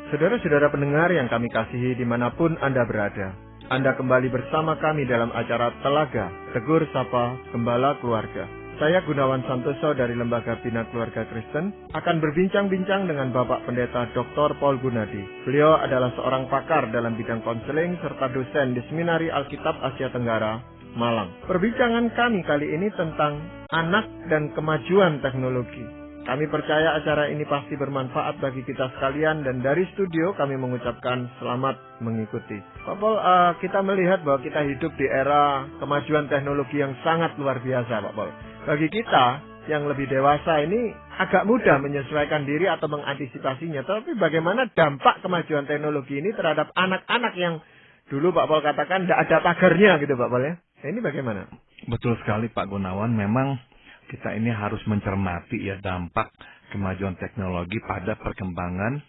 Saudara-saudara pendengar yang kami kasihi dimanapun Anda berada, Anda kembali bersama kami dalam acara Telaga, Tegur Sapa Gembala Keluarga. Saya Gunawan Santoso dari Lembaga Bina Keluarga Kristen akan berbincang-bincang dengan Bapak Pendeta Dr. Paul Gunadi. Beliau adalah seorang pakar dalam bidang konseling serta dosen di Seminari Alkitab Asia Tenggara, Malang. Perbincangan kami kali ini tentang anak dan kemajuan teknologi. Kami percaya acara ini pasti bermanfaat bagi kita sekalian dan dari studio kami mengucapkan selamat mengikuti. Pak Paul, kita melihat bahwa kita hidup di era kemajuan teknologi yang sangat luar biasa, Pak Paul. Bagi kita yang lebih dewasa ini agak mudah menyesuaikan diri atau mengantisipasinya. Tapi bagaimana dampak kemajuan teknologi ini terhadap anak-anak yang dulu Pak Paul katakan tidak ada pagarnya gitu Pak Paul ya. Ini bagaimana? Betul sekali Pak Gunawan, memang kita ini harus mencermati ya dampak kemajuan teknologi pada perkembangan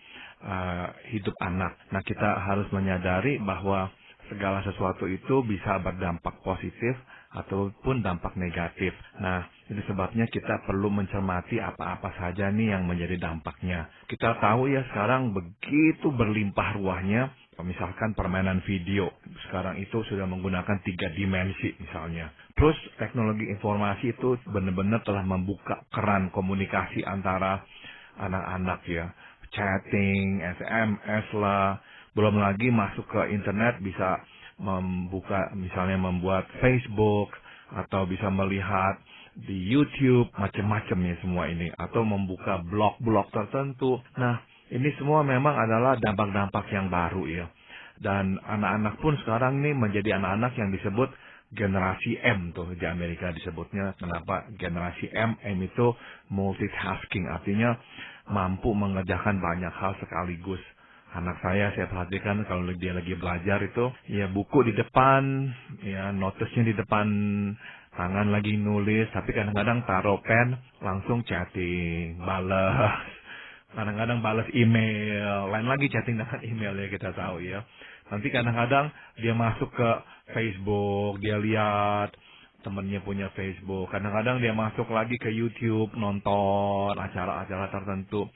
hidup anak. Nah, kita harus menyadari bahwa segala sesuatu itu bisa berdampak positif ataupun dampak negatif. Nah, itu sebabnya kita perlu mencermati apa-apa saja nih yang menjadi dampaknya. Kita tahu ya sekarang begitu berlimpah ruahnya, misalkan permainan video. Sekarang itu sudah menggunakan 3 dimensi misalnya. Terus teknologi informasi itu benar-benar telah membuka keran komunikasi antara anak-anak ya. Chatting, SMS lah. Belum lagi masuk ke internet bisa membuka, misalnya membuat Facebook atau bisa melihat di YouTube, macam-macam ya semua ini, atau membuka blog-blog tertentu. Nah, ini semua memang adalah dampak-dampak yang baru ya. Dan anak-anak pun sekarang nih menjadi anak-anak yang disebut generasi M tuh di Amerika disebutnya. Kenapa generasi M? M itu multitasking, artinya mampu mengerjakan banyak hal sekaligus. Anak saya perhatikan kalau dia lagi belajar itu, ya buku di depan, ya notesnya di depan, tangan lagi nulis, tapi kadang-kadang taruh pen, langsung chatting, balas. Kadang-kadang balas email, lain lagi chatting dengan email ya kita tahu ya. Nanti kadang-kadang dia masuk ke Facebook, dia lihat temennya punya Facebook. Kadang-kadang dia masuk lagi ke YouTube, nonton acara-acara tertentu.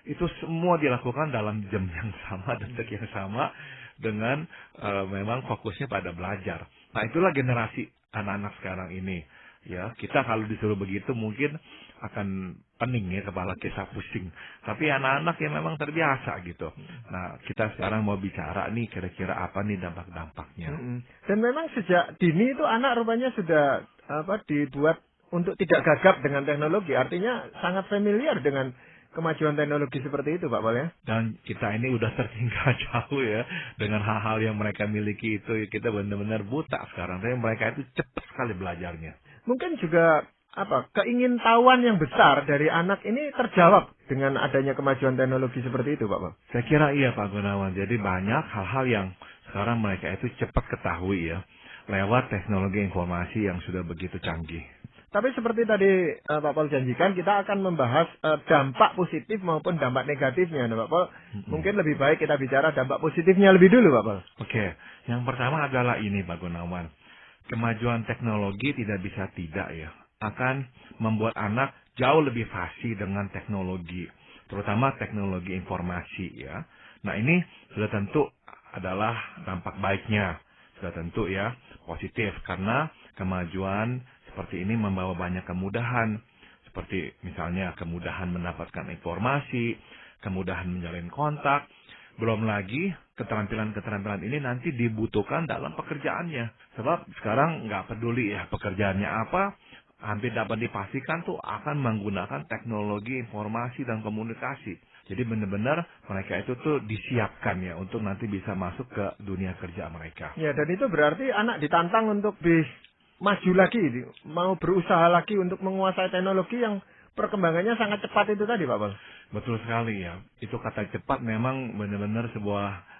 Itu semua dilakukan dalam jam yang sama, detik yang sama, dengan memang fokusnya pada belajar. Nah, itulah generasi anak-anak sekarang ini. Ya, kita kalau disuruh begitu mungkin akan pening ya, kepala kita pusing. Tapi anak-anak yang memang terbiasa gitu. Nah, kita sekarang mau bicara nih kira-kira apa nih dampak-dampaknya. Dan memang sejak dini itu anak rupanya sudah dibuat untuk tidak gagap dengan teknologi. Artinya sangat familiar dengan kemajuan teknologi seperti itu, Pak Paul ya. Dan kita ini udah tertinggal jauh ya dengan hal-hal yang mereka miliki itu. Kita benar-benar buta sekarang. Tapi mereka itu cepat sekali belajarnya. Mungkin juga keingintahuan yang besar dari anak ini terjawab dengan adanya kemajuan teknologi seperti itu, Pak Paul. Saya kira iya, Pak Gunawan. Jadi banyak hal-hal yang sekarang mereka itu cepat ketahui ya lewat teknologi informasi yang sudah begitu canggih. Tapi seperti tadi Pak Paul janjikan, kita akan membahas dampak positif maupun dampak negatifnya. Nah, Pak Paul, mungkin lebih baik kita bicara dampak positifnya lebih dulu, Pak Paul. Oke, yang pertama adalah ini, Pak Gunawan. Kemajuan teknologi tidak bisa tidak ya, akan membuat anak jauh lebih fasih dengan teknologi, terutama teknologi informasi ya. Nah, ini sudah tentu adalah dampak baiknya, sudah tentu ya, positif, karena kemajuan seperti ini membawa banyak kemudahan, seperti misalnya kemudahan mendapatkan informasi, kemudahan menjalin kontak, belum lagi keterampilan-keterampilan ini nanti dibutuhkan dalam pekerjaannya. Sebab sekarang nggak peduli ya pekerjaannya apa, hampir dapat dipastikan tuh akan menggunakan teknologi informasi dan komunikasi. Jadi benar-benar mereka itu tuh disiapkan ya untuk nanti bisa masuk ke dunia kerja mereka. Ya, dan itu berarti anak ditantang untuk maju lagi, mau berusaha lagi untuk menguasai teknologi yang perkembangannya sangat cepat itu tadi, Pak Paul. Betul sekali ya. Itu kata cepat memang benar-benar sebuah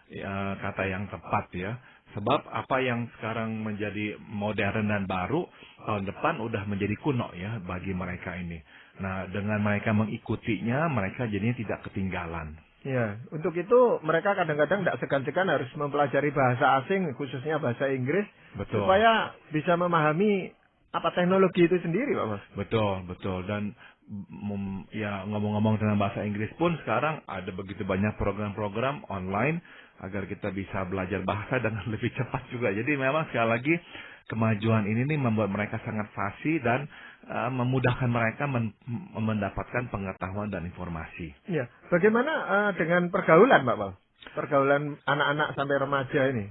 kata yang tepat ya. Sebab apa yang sekarang menjadi modern dan baru, tahun depan udah menjadi kuno ya bagi mereka ini. Nah, dengan mereka mengikutinya, mereka jadinya tidak ketinggalan. Ya, untuk itu mereka kadang-kadang tidak segan-segan harus mempelajari bahasa asing, khususnya bahasa Inggris, supaya bisa memahami apa teknologi itu sendiri, Pak Mas. Betul. Dan Ya ngomong-ngomong tentang bahasa Inggris pun sekarang ada begitu banyak program-program online agar kita bisa belajar bahasa dengan lebih cepat juga. Jadi memang sekali lagi kemajuan ini nih membuat mereka sangat fasih dan memudahkan mereka mendapatkan pengetahuan dan informasi. Ya, bagaimana dengan pergaulan, Pak Pal? Pergaulan anak-anak sampai remaja ini?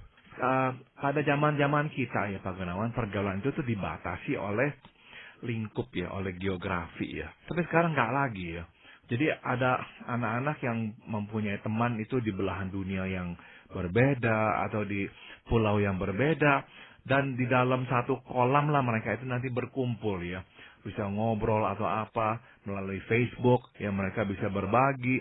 Pada zaman-zaman kita ya Pak Gunawan, pergaulan itu tuh dibatasi oleh lingkup ya, oleh geografi ya. Tapi sekarang nggak lagi ya. Jadi ada anak-anak yang mempunyai teman itu di belahan dunia yang berbeda atau di pulau yang berbeda. Dan di dalam satu kolam lah mereka itu nanti berkumpul ya. Bisa ngobrol atau apa melalui Facebook ya, mereka bisa berbagi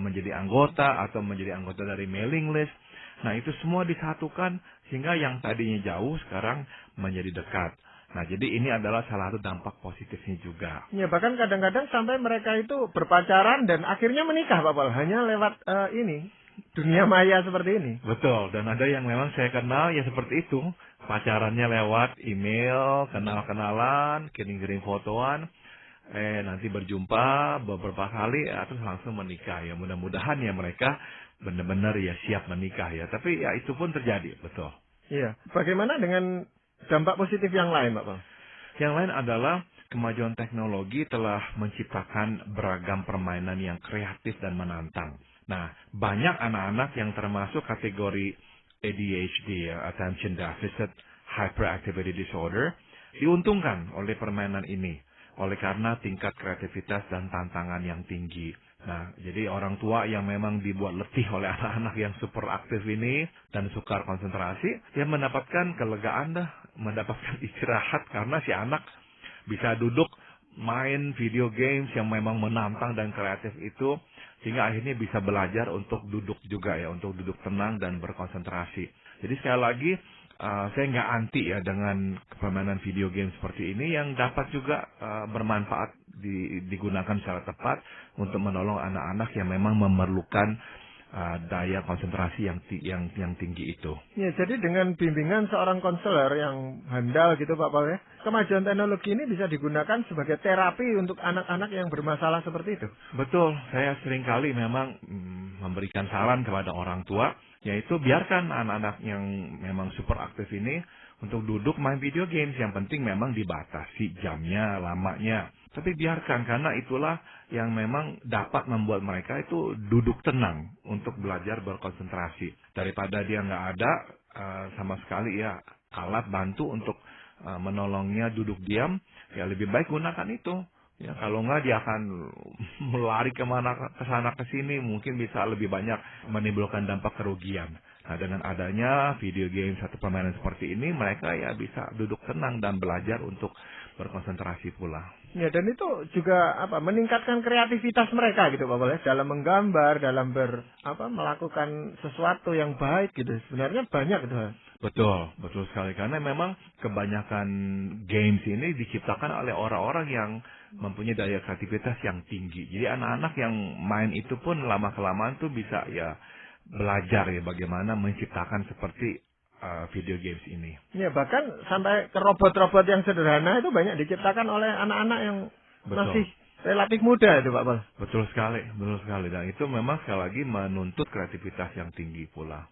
menjadi anggota atau menjadi anggota dari mailing list. Nah itu semua disatukan sehingga yang tadinya jauh sekarang menjadi dekat. Nah jadi ini adalah salah satu dampak positifnya juga. Ya bahkan kadang-kadang sampai mereka itu berpacaran dan akhirnya menikah Pak Pal, hanya lewat dunia maya seperti ini. Betul, dan ada yang memang saya kenal ya seperti itu. Pacarannya lewat email, kenal-kenalan, kirim-kirim fotoan, nanti berjumpa beberapa kali, terus langsung menikah ya. Mudah-mudahan ya mereka benar-benar ya siap menikah ya. Tapi ya itu pun terjadi, betul. Iya. Bagaimana dengan dampak positif yang lain, Pak Pal? Yang lain adalah kemajuan teknologi telah menciptakan beragam permainan yang kreatif dan menantang. Nah, banyak anak-anak yang termasuk kategori ADHD, Attention Deficit Hyperactivity Disorder, diuntungkan oleh permainan ini, oleh karena tingkat kreativitas dan tantangan yang tinggi. Nah, jadi orang tua yang memang dibuat letih oleh anak-anak yang super aktif ini dan sukar konsentrasi, dia mendapatkan kelegaan mendapatkan istirahat karena si anak bisa duduk main video games yang memang menantang dan kreatif itu, sehingga akhirnya bisa belajar untuk duduk juga ya, untuk duduk tenang dan berkonsentrasi. Jadi sekali lagi, saya nggak anti ya dengan permainan video game seperti ini yang dapat juga bermanfaat digunakan secara tepat untuk menolong anak-anak yang memang memerlukan daya konsentrasi yang tinggi itu. Ya, jadi dengan bimbingan seorang konselor yang handal gitu Pak Pal ya, kemajuan teknologi ini bisa digunakan sebagai terapi untuk anak-anak yang bermasalah seperti itu. Betul, saya seringkali memang memberikan saran kepada orang tua, yaitu biarkan anak-anak yang memang super aktif ini untuk duduk main video games. Yang penting memang dibatasi jamnya, lamanya. Tapi biarkan, karena itulah yang memang dapat membuat mereka itu duduk tenang untuk belajar berkonsentrasi. Daripada dia nggak ada sama sekali ya alat bantu untuk menolongnya duduk diam, ya lebih baik gunakan itu. Ya, kalau nggak dia akan melari ke sana ke sini, mungkin bisa lebih banyak menimbulkan dampak kerugian. Nah, dengan adanya video game atau permainan seperti ini, mereka ya bisa duduk tenang dan belajar untuk berkonsentrasi pula. Ya, dan itu juga meningkatkan kreativitas mereka gitu Pak Pal ya, dalam menggambar, dalam melakukan sesuatu yang baik gitu. Sebenarnya banyak gitu. Betul sekali, karena memang kebanyakan games ini diciptakan oleh orang-orang yang mempunyai daya kreativitas yang tinggi. Jadi anak-anak yang main itu pun lama-kelamaan tuh bisa ya belajar ya bagaimana menciptakan seperti video games ini. Ya, bahkan sampai ke robot-robot yang sederhana itu banyak diciptakan oleh anak-anak yang masih relatif muda itu Pak Pal. Betul sekali. Dan itu memang sekali lagi menuntut kreativitas yang tinggi pula.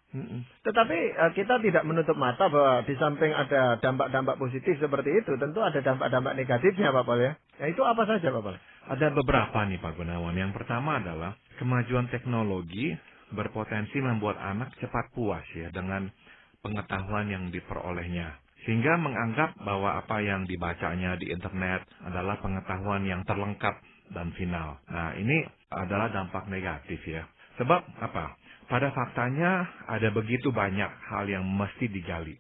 Tetapi kita tidak menutup mata bahwa di samping ada dampak-dampak positif seperti itu, tentu ada dampak-dampak negatifnya Pak Pal ya. Ya itu apa saja Pak Pal? Ada beberapa nih Pak Gunawan. Yang pertama adalah kemajuan teknologi berpotensi membuat anak cepat puas ya dengan pengetahuan yang diperolehnya, sehingga menganggap bahwa apa yang dibacanya di internet adalah pengetahuan yang terlengkap dan final. Nah, ini adalah dampak negatif ya. Sebab apa? Pada faktanya ada begitu banyak hal yang mesti digali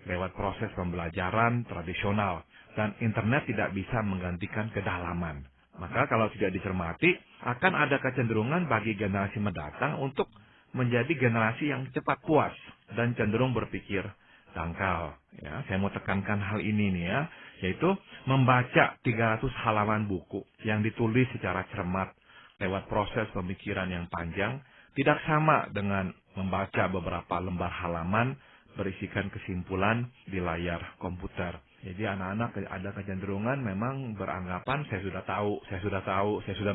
lewat proses pembelajaran tradisional, dan internet tidak bisa menggantikan kedalaman. Maka kalau tidak dicermati, akan ada kecenderungan bagi generasi mendatang untuk menjadi generasi yang cepat puas dan cenderung berpikir dangkal. Ya, saya mau tekankan hal ini nih ya, yaitu membaca 300 halaman buku yang ditulis secara cermat lewat proses pemikiran yang panjang tidak sama dengan membaca beberapa lembar halaman berisikan kesimpulan di layar komputer Jadi anak-anak ada kecenderungan memang beranggapan saya sudah tahu, saya sudah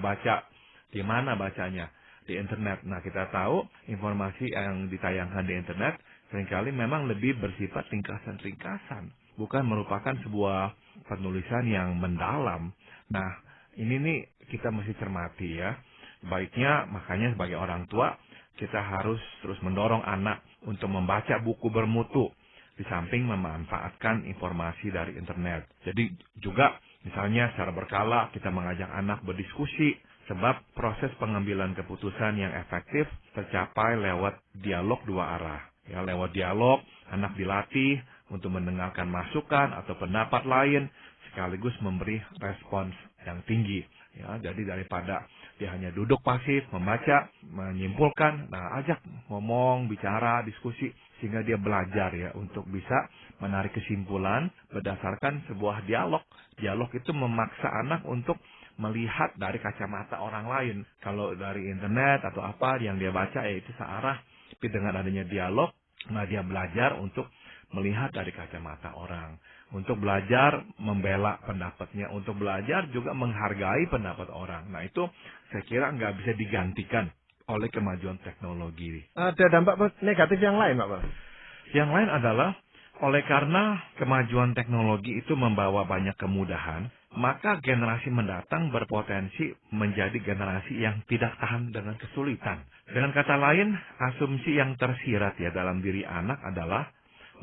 baca. Di mana bacanya? Di internet. Nah, kita tahu informasi yang ditayangkan di internet seringkali memang lebih bersifat ringkasan-ringkasan, bukan merupakan sebuah penulisan yang mendalam. Nah, ini nih kita mesti cermati ya. Baiknya makanya sebagai orang tua kita harus terus mendorong anak untuk membaca buku bermutu di samping memanfaatkan informasi dari internet. Jadi juga misalnya secara berkala kita mengajak anak berdiskusi, sebab proses pengambilan keputusan yang efektif tercapai lewat dialog dua arah. Ya, lewat dialog anak dilatih untuk mendengarkan masukan atau pendapat lain sekaligus memberi respons yang tinggi. Ya, jadi daripada dia hanya duduk pasif, membaca, menyimpulkan, nah ajak ngomong, bicara, diskusi, sehingga dia belajar ya untuk bisa menarik kesimpulan berdasarkan sebuah dialog. Dialog itu memaksa anak untuk melihat dari kacamata orang lain. Kalau dari internet atau apa yang dia baca ya itu searah, tapi dengan adanya dialog, nah dia belajar untuk melihat dari kacamata orang, untuk belajar membela pendapatnya, untuk belajar juga menghargai pendapat orang. Nah itu saya kira nggak bisa digantikan oleh kemajuan teknologi. Ada dampak negatif yang lain, Pak? Yang lain adalah oleh karena kemajuan teknologi itu membawa banyak kemudahan, maka generasi mendatang berpotensi menjadi generasi yang tidak tahan dengan kesulitan. Dengan kata lain, asumsi yang tersirat ya dalam diri anak adalah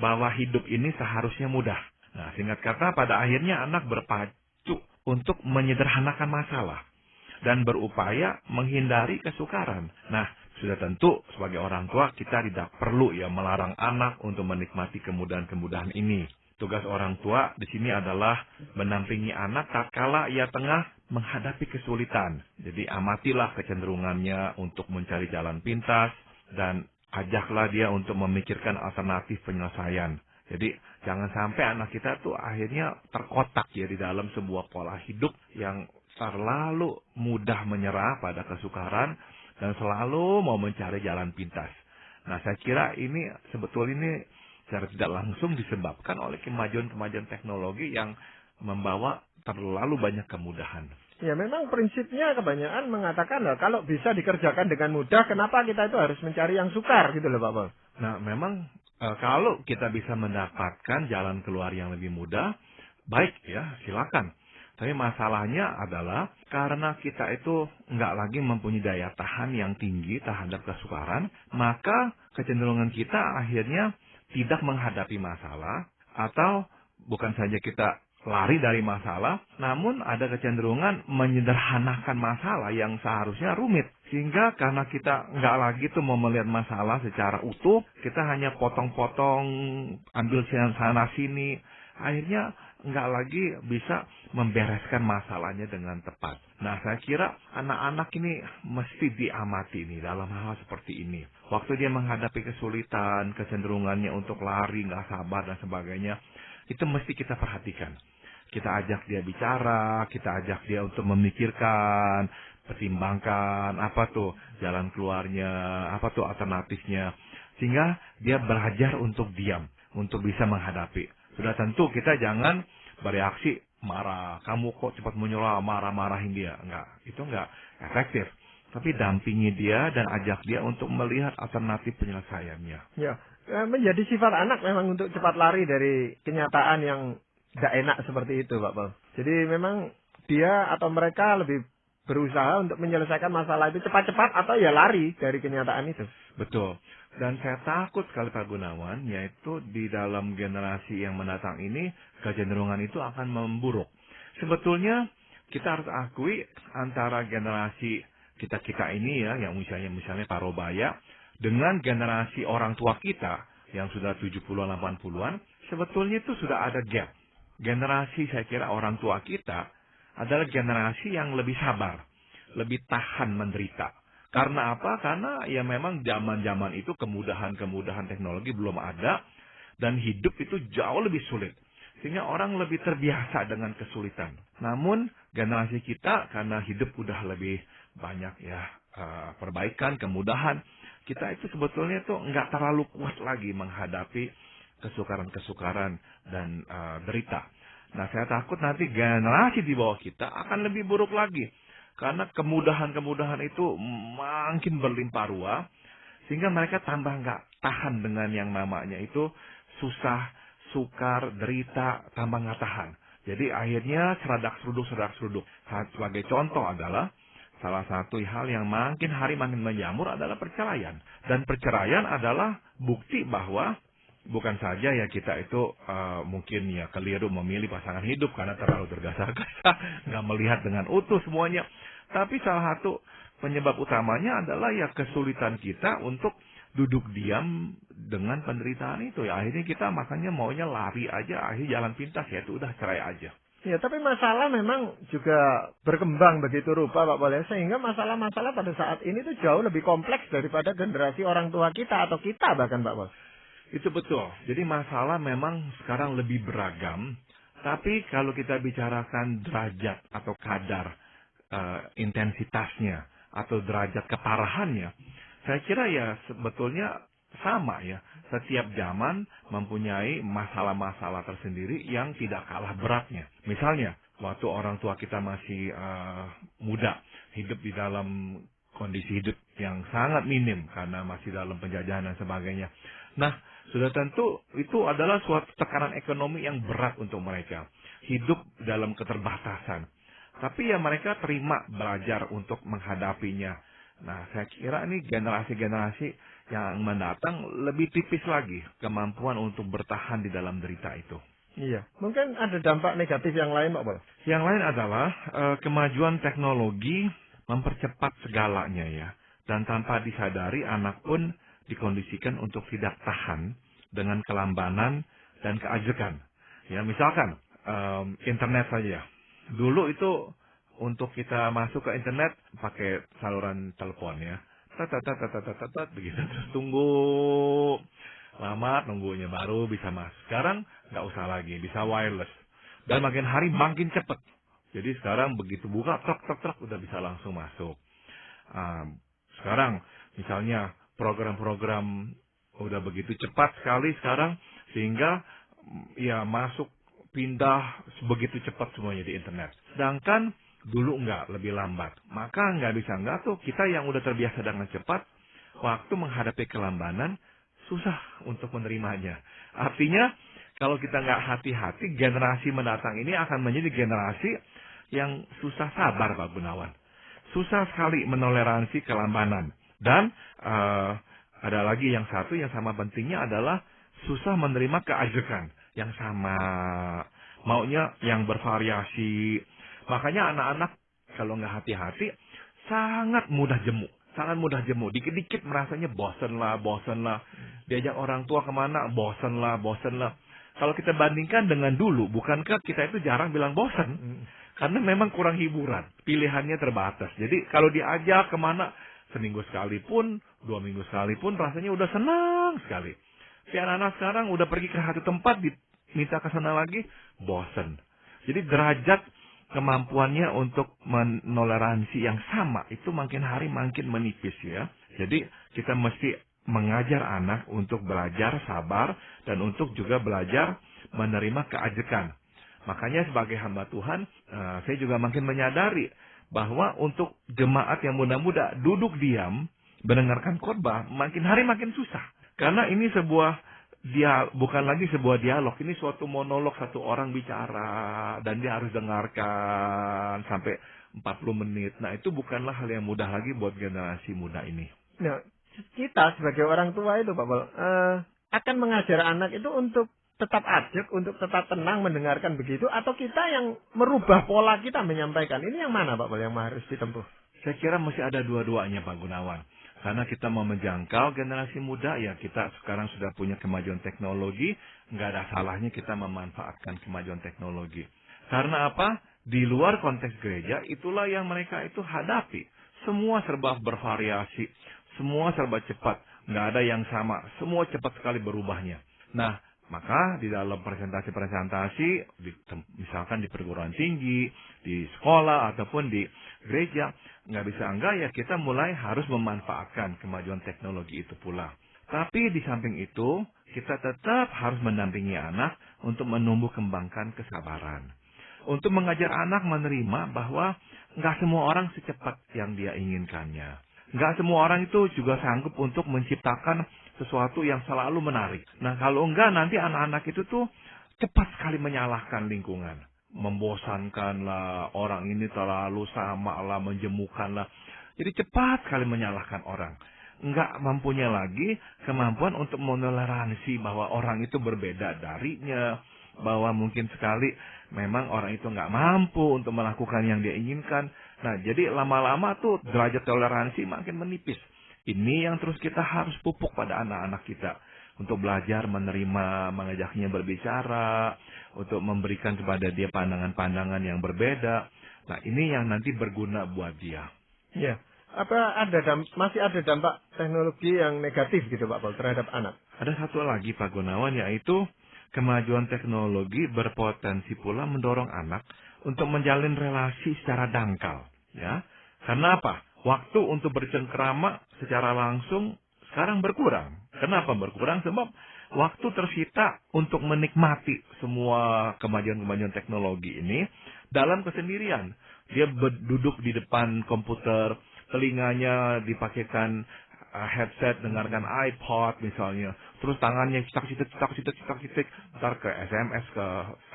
bahwa hidup ini seharusnya mudah. Nah, singkat kata, pada akhirnya anak berpacu untuk menyederhanakan masalah dan berupaya menghindari kesukaran. Nah, sudah tentu sebagai orang tua kita tidak perlu ya melarang anak untuk menikmati kemudahan-kemudahan ini. Tugas orang tua di sini adalah mendampingi anak tatkala ia tengah menghadapi kesulitan. Jadi amatilah kecenderungannya untuk mencari jalan pintas dan ajaklah dia untuk memikirkan alternatif penyelesaian. Jadi jangan sampai anak kita tuh akhirnya terkotak ya di dalam sebuah pola hidup yang terlalu mudah menyerah pada kesukaran dan selalu mau mencari jalan pintas. Nah, saya kira ini sebetulnya secara tidak langsung disebabkan oleh kemajuan-kemajuan teknologi yang membawa terlalu banyak kemudahan. Ya memang prinsipnya kebanyakan mengatakan kalau bisa dikerjakan dengan mudah, kenapa kita itu harus mencari yang sukar gitu loh Pak Paul. Nah memang kalau kita bisa mendapatkan jalan keluar yang lebih mudah, baik ya silakan. Tapi masalahnya adalah karena kita itu nggak lagi mempunyai daya tahan yang tinggi terhadap kesukaran, maka kecenderungan kita akhirnya tidak menghadapi masalah atau bukan saja kita lari dari masalah, namun ada kecenderungan menyederhanakan masalah yang seharusnya rumit. Sehingga karena kita nggak lagi tuh mau melihat masalah secara utuh, kita hanya potong-potong, ambil sana sini, akhirnya nggak lagi bisa membereskan masalahnya dengan tepat. Nah, saya kira anak-anak ini mesti diamati nih dalam hal seperti ini. Waktu dia menghadapi kesulitan, kecenderungannya untuk lari, nggak sabar dan sebagainya, itu mesti kita perhatikan. Kita ajak dia bicara, kita ajak dia untuk memikirkan, pertimbangkan apa tuh jalan keluarnya, apa tuh alternatifnya. Sehingga dia belajar untuk diam, untuk bisa menghadapi. Sudah tentu kita jangan bereaksi marah, kamu kok cepat menyerah, marah-marahin dia. Enggak, itu enggak efektif. Tapi dampingi dia dan ajak dia untuk melihat alternatif penyelesaiannya. Ya, menjadi sifat anak memang untuk cepat lari dari kenyataan yang tidak enak seperti itu Pak Paul. Jadi memang dia atau mereka lebih berusaha untuk menyelesaikan masalah itu cepat-cepat atau ya lari dari kenyataan itu. Betul. Dan saya takut sekali Pak Gunawan, yaitu di dalam generasi yang mendatang ini, kecenderungan itu akan memburuk. Sebetulnya kita harus akui antara generasi kita-kita ini ya, yang misalnya Parobaya, dengan generasi orang tua kita, yang sudah 70-an, 80-an, sebetulnya itu sudah ada gap. Generasi saya kira orang tua kita adalah generasi yang lebih sabar, lebih tahan menderita. Karena apa? Karena ya memang zaman-zaman itu kemudahan-kemudahan teknologi belum ada dan hidup itu jauh lebih sulit. Sehingga orang lebih terbiasa dengan kesulitan. Namun generasi kita karena hidup udah lebih banyak ya perbaikan, kemudahan, kita itu sebetulnya itu nggak terlalu kuat lagi menghadapi kesukaran-kesukaran dan derita. Nah, saya takut nanti generasi di bawah kita akan lebih buruk lagi. Karena kemudahan-kemudahan itu makin berlimpah ruah, sehingga mereka tambah nggak tahan dengan yang namanya itu susah, sukar, derita, tambah nggak tahan. Jadi akhirnya seradak-seruduk. Sebagai contoh adalah salah satu hal yang makin hari makin menjamur adalah perceraian. Dan perceraian adalah bukti bahwa bukan saja ya kita itu mungkin ya keliru memilih pasangan hidup karena terlalu tergesa-gesa, nggak melihat dengan utuh semuanya. Tapi salah satu penyebab utamanya adalah ya kesulitan kita untuk duduk diam dengan penderitaan itu. Ya akhirnya kita makanya maunya lari aja, akhirnya jalan pintas ya itu udah cerai aja. Ya, tapi masalah memang juga berkembang begitu rupa Pak Pol, sehingga masalah-masalah pada saat ini tuh jauh lebih kompleks daripada generasi orang tua kita atau kita bahkan Pak Pol. Itu betul. Jadi masalah memang sekarang lebih beragam. Tapi kalau kita bicarakan derajat atau kadar intensitasnya atau derajat keparahannya, saya kira ya sebetulnya sama ya. Setiap zaman mempunyai masalah-masalah tersendiri yang tidak kalah beratnya. Misalnya, waktu orang tua kita masih muda, hidup di dalam kondisi hidup yang sangat minim karena masih dalam penjajahan dan sebagainya. Nah, sudah tentu itu adalah suatu tekanan ekonomi yang berat untuk mereka. Hidup dalam keterbatasan. Tapi ya mereka terima belajar untuk menghadapinya. Nah, saya kira ini generasi-generasi yang mendatang lebih tipis lagi kemampuan untuk bertahan di dalam derita itu. Iya, mungkin ada dampak negatif yang lain Pak Pol. Yang lain adalah kemajuan teknologi mempercepat segalanya ya. Dan tanpa disadari anak pun dikondisikan untuk tidak tahan dengan kelambanan dan keajekan. Ya, misalkan internet saja. Dulu itu untuk kita masuk ke internet pakai saluran telepon ya. Begitu terus tunggu lama nunggunya baru bisa masuk. Sekarang nggak usah lagi, bisa wireless. Dan makin hari makin cepat. Jadi sekarang begitu buka truk udah bisa langsung masuk. Sekarang misalnya program-program udah begitu cepat sekali sekarang sehingga ya masuk pindah begitu cepat semuanya di internet. Sedangkan dulu enggak, lebih lambat. Maka enggak bisa enggak tuh kita yang udah terbiasa dengan cepat, waktu menghadapi kelambanan susah untuk menerimanya. Artinya kalau kita enggak hati-hati, generasi mendatang ini akan menjadi generasi yang susah sabar Pak Gunawan. Susah sekali menoleransi kelambanan. Dan ada lagi yang satu yang sama pentingnya adalah susah menerima keajekan yang sama. Maunya yang bervariasi. Makanya anak-anak kalau nggak hati-hati sangat mudah jemu. Sangat mudah jemu. Dikit-dikit merasanya bosen lah. Diajak orang tua kemana, bosen lah. Kalau kita bandingkan dengan dulu, bukankah kita itu jarang bilang bosen? Karena memang kurang hiburan. Pilihannya terbatas. Jadi kalau diajak kemana, seminggu sekali pun, 2 minggu sekali pun rasanya udah senang sekali. Si anak-anak sekarang udah pergi ke satu tempat, diminta ke sana lagi, bosen. Jadi derajat kemampuannya untuk menoleransi yang sama itu makin hari makin menipis ya. Jadi kita mesti mengajar anak untuk belajar sabar dan untuk juga belajar menerima keajekan. Makanya sebagai hamba Tuhan, saya juga makin menyadari bahwa untuk jemaat yang muda-muda duduk diam mendengarkan khotbah makin hari makin susah. Karena ini bukan lagi sebuah dialog, ini suatu monolog, satu orang bicara dan dia harus dengarkan sampai 40 menit. Nah, itu bukanlah hal yang mudah lagi buat generasi muda ini. Nah, kita sebagai orang tua itu Pak Pol akan mengajar anak itu untuk tetap ajak, untuk tetap tenang mendengarkan begitu, atau kita yang merubah pola kita menyampaikan. Ini yang mana Pak Pol yang harus ditempuh? Saya kira mesti ada dua-duanya Pak Gunawan. Karena kita mau menjangkau generasi muda, ya kita sekarang sudah punya kemajuan teknologi, nggak ada salahnya kita memanfaatkan kemajuan teknologi. Karena apa? Di luar konteks gereja, itulah yang mereka itu hadapi. Semua serba bervariasi, semua serba cepat, nggak ada yang sama, semua cepat sekali berubahnya. Nah, maka di dalam presentasi-presentasi, misalkan di perguruan tinggi, di sekolah, ataupun di gereja, nggak bisa enggak ya kita mulai harus memanfaatkan kemajuan teknologi itu pula. Tapi di samping itu, kita tetap harus mendampingi anak untuk menumbuh kembangkan kesabaran. Untuk mengajar anak menerima bahwa nggak semua orang secepat yang dia inginkannya. Nggak semua orang itu juga sanggup untuk menciptakan sesuatu yang selalu menarik. Nah, kalau enggak nanti anak-anak itu tuh cepat sekali menyalahkan lingkungan. Membosankan lah, orang ini terlalu sama lah, menjemukan lah. Jadi cepat sekali menyalahkan orang. Nggak mempunyai lagi kemampuan untuk menoleransi bahwa orang itu berbeda darinya. Bahwa mungkin sekali memang orang itu nggak mampu untuk melakukan yang dia inginkan. Nah, jadi lama-lama tuh derajat toleransi makin menipis. Ini yang terus kita harus pupuk pada anak-anak kita. Untuk belajar menerima, mengajaknya berbicara, untuk memberikan kepada dia pandangan-pandangan yang berbeda. Nah, ini yang nanti berguna buat dia. Ya. Apa masih ada dampak teknologi yang negatif gitu Pak Paul terhadap anak? Ada satu lagi Pak Gunawan, yaitu kemajuan teknologi berpotensi pula mendorong anak untuk menjalin relasi secara dangkal. Ya, karena apa? Waktu untuk bercengkrama secara langsung sekarang berkurang. Kenapa berkurang? Sebab waktu tersita untuk menikmati semua kemajuan-kemajuan teknologi ini dalam kesendirian. Dia duduk di depan komputer, telinganya dipakaikan headset, dengarkan iPod misalnya. Terus tangannya citak-citik, ntar ke SMS, ke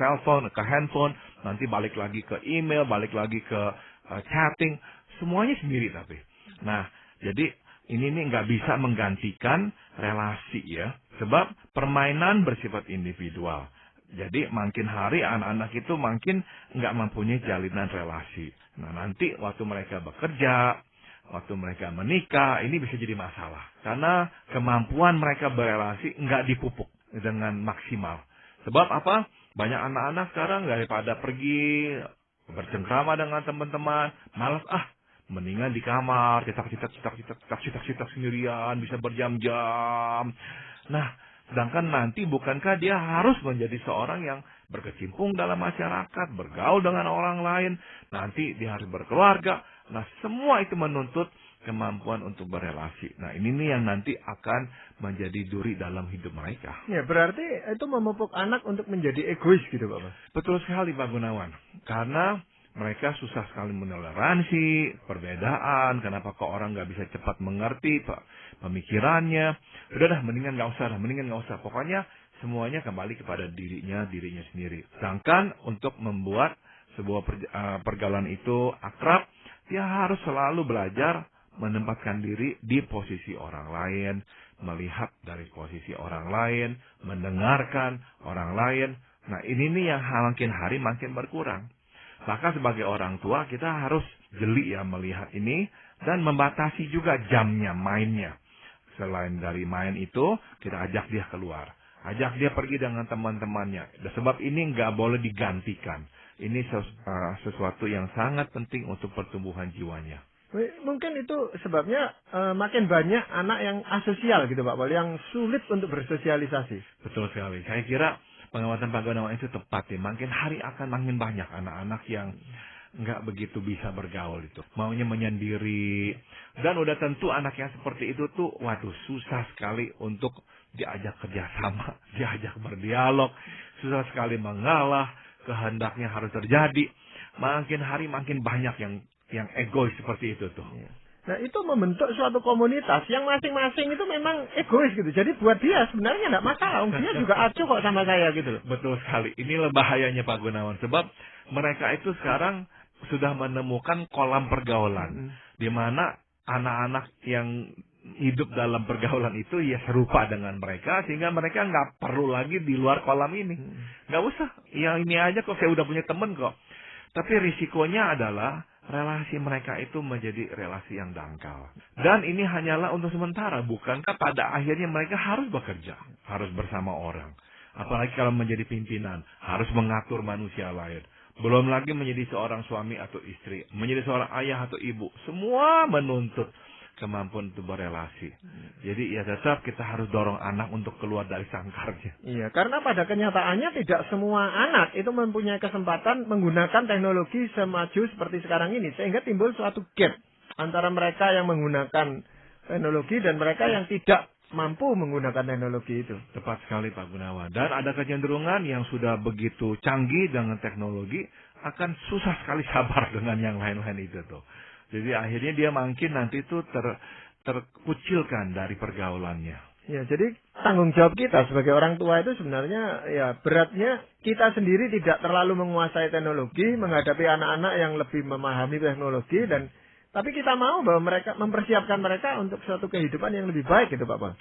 cellphone, ke handphone, nanti balik lagi ke email, balik lagi ke chatting, semuanya sendiri tapi. Nah, jadi ini nih nggak bisa menggantikan relasi ya, sebab permainan bersifat individual. Jadi makin hari anak-anak itu makin nggak mempunyai jalinan relasi. Nah, nanti waktu mereka bekerja, waktu mereka menikah, ini bisa jadi masalah. Karena kemampuan mereka berelasi nggak dipupuk dengan maksimal. Sebab apa? Banyak anak-anak sekarang daripada pergi bercengkrama dengan teman-teman, malas mendingan di kamar, cetak sendirian, bisa berjam-jam. Nah, sedangkan nanti bukankah dia harus menjadi seorang yang berkecimpung dalam masyarakat, bergaul dengan orang lain, nanti dia harus berkeluarga. Nah, semua itu menuntut kemampuan untuk berelasi. Nah, ini nih yang nanti akan menjadi duri dalam hidup mereka. Ya, berarti itu memupuk anak untuk menjadi egois gitu, Pak. Betul sekali, Pak Gunawan. Karena mereka susah sekali menoleransi perbedaan. Kenapa kok orang nggak bisa cepat mengerti pemikirannya? Udah mendingan nggak usah. Pokoknya semuanya kembali kepada dirinya sendiri. Sedangkan untuk membuat sebuah pergaulan itu akrab, dia harus selalu belajar menempatkan diri di posisi orang lain, melihat dari posisi orang lain, mendengarkan orang lain. Nah, ini nih yang makin hari makin berkurang. Maka sebagai orang tua kita harus jeli ya melihat ini dan membatasi juga jamnya mainnya. Selain dari main itu, kita ajak dia keluar. Ajak dia pergi dengan teman-temannya. Sebab ini nggak boleh digantikan. Ini sesuatu yang sangat penting untuk pertumbuhan jiwanya. Mungkin itu sebabnya makin banyak anak yang asosial gitu Pak Paul, yang sulit untuk bersosialisasi. Betul sekali. Saya kira pengamatan Pak Gunawan itu tepat ya. Makin hari akan makin banyak anak-anak yang nggak begitu bisa bergaul itu. Maunya menyendiri. Dan udah tentu anak yang seperti itu tuh, waduh susah sekali untuk diajak kerjasama, diajak berdialog. Susah sekali mengalah, kehendaknya harus terjadi. Makin hari makin banyak yang egois seperti itu tuh. Nah, itu membentuk suatu komunitas yang masing-masing itu memang egois gitu. Jadi buat dia sebenarnya nggak masalah. Dia juga acuh kok sama saya gitu loh. Betul sekali. Inilah bahayanya Pak Gunawan. Sebab mereka itu sekarang sudah menemukan kolam pergaulan. Di mana anak-anak yang hidup dalam pergaulan itu ya serupa dengan mereka. Sehingga mereka nggak perlu lagi di luar kolam ini. Nggak usah. Yang ini aja kok, saya udah punya temen kok. Tapi risikonya adalah relasi mereka itu menjadi relasi yang dangkal. Dan ini hanyalah untuk sementara. Bukankah pada akhirnya mereka harus bekerja. Harus bersama orang. Apalagi kalau menjadi pimpinan. Harus mengatur manusia lain. Belum lagi menjadi seorang suami atau istri. Menjadi seorang ayah atau ibu. Semua menuntut kemampuan untuk berelasi. Jadi ya tetap kita harus dorong anak untuk keluar dari sangkarnya. Iya, karena pada kenyataannya tidak semua anak itu mempunyai kesempatan menggunakan teknologi semaju seperti sekarang ini. Sehingga timbul suatu gap antara mereka yang menggunakan teknologi dan mereka yang tidak mampu menggunakan teknologi itu. Tepat sekali Pak Gunawan. Dan ada kecenderungan yang sudah begitu canggih dengan teknologi akan susah sekali sabar dengan yang lain-lain itu tuh. Jadi akhirnya dia makin nanti tuh terkucilkan dari pergaulannya. Ya, jadi tanggung jawab kita sebagai orang tua itu sebenarnya ya beratnya kita sendiri tidak terlalu menguasai teknologi, menghadapi anak-anak yang lebih memahami teknologi dan tapi kita mau bahwa mereka mempersiapkan mereka untuk suatu kehidupan yang lebih baik gitu Pak Paul.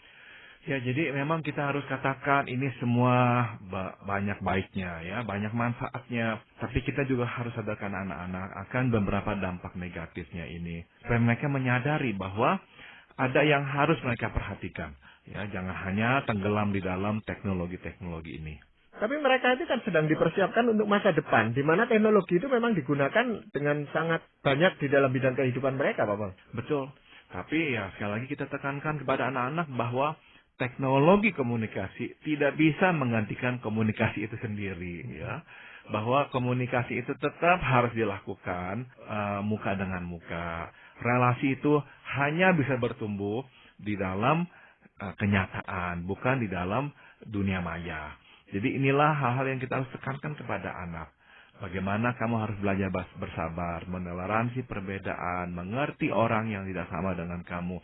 Ya, jadi memang kita harus katakan ini semua banyak baiknya ya, banyak manfaatnya. Tapi kita juga harus sadarkan anak-anak akan beberapa dampak negatifnya ini. Supaya mereka menyadari bahwa ada yang harus mereka perhatikan. Ya, jangan hanya tenggelam di dalam teknologi-teknologi ini. Tapi mereka itu kan sedang dipersiapkan untuk masa depan, di mana teknologi itu memang digunakan dengan sangat banyak di dalam bidang kehidupan mereka, Pak Paul. Betul. Tapi ya sekali lagi kita tekankan kepada anak-anak bahwa teknologi komunikasi tidak bisa menggantikan komunikasi itu sendiri, ya. Bahwa komunikasi itu tetap harus dilakukan muka dengan muka. Relasi itu hanya bisa bertumbuh di dalam kenyataan, bukan di dalam dunia maya. Jadi inilah hal-hal yang kita harus tekankan kepada anak. Bagaimana kamu harus belajar bersabar, mentoleransi perbedaan, mengerti orang yang tidak sama dengan kamu.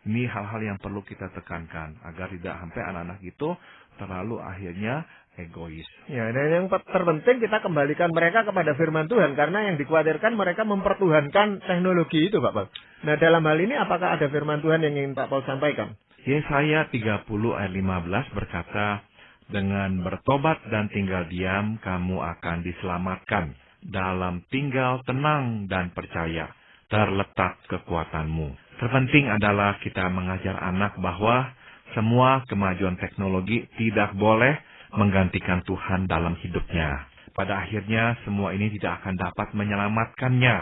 Ini hal-hal yang perlu kita tekankan agar tidak sampai anak-anak itu terlalu akhirnya egois. Ya, dan yang terpenting kita kembalikan mereka kepada firman Tuhan karena yang dikhawatirkan mereka mempertuhankan teknologi itu, Pak Paul. Nah, dalam hal ini apakah ada firman Tuhan yang ingin Pak Paul sampaikan? Yesaya 30 ayat 15 berkata, dengan bertobat dan tinggal diam, kamu akan diselamatkan. Dalam tinggal tenang dan percaya, terletak kekuatanmu. Terpenting adalah kita mengajar anak bahwa semua kemajuan teknologi tidak boleh menggantikan Tuhan dalam hidupnya. Pada akhirnya, semua ini tidak akan dapat menyelamatkannya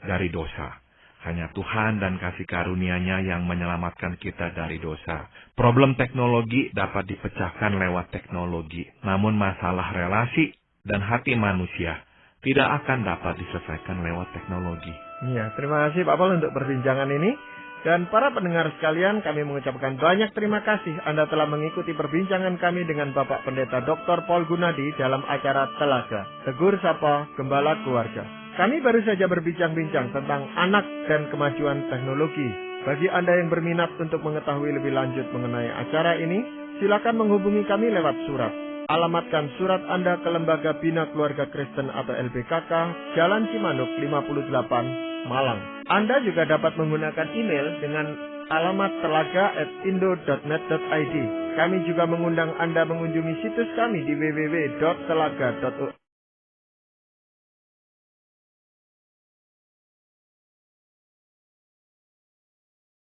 dari dosa. Hanya Tuhan dan kasih karunia-Nya yang menyelamatkan kita dari dosa. Problem teknologi dapat dipecahkan lewat teknologi. Namun masalah relasi dan hati manusia tidak akan dapat diselesaikan lewat teknologi. Ya, terima kasih Pak Paul untuk perbincangan ini. Dan para pendengar sekalian, kami mengucapkan banyak terima kasih Anda telah mengikuti perbincangan kami dengan Bapak Pendeta Dr. Paul Gunadi dalam acara Telaga, Tegur Sapa Gembala Keluarga. Kami baru saja berbincang-bincang tentang anak dan kemajuan teknologi. Bagi Anda yang berminat untuk mengetahui lebih lanjut mengenai acara ini, silakan menghubungi kami lewat surat. Alamatkan surat Anda ke Lembaga Bina Keluarga Kristen atau LBKK, Jalan Cimanuk 58, Malang. Anda juga dapat menggunakan email dengan alamat telaga@indo.net.id. Kami juga mengundang Anda mengunjungi situs kami di www.telaga.org.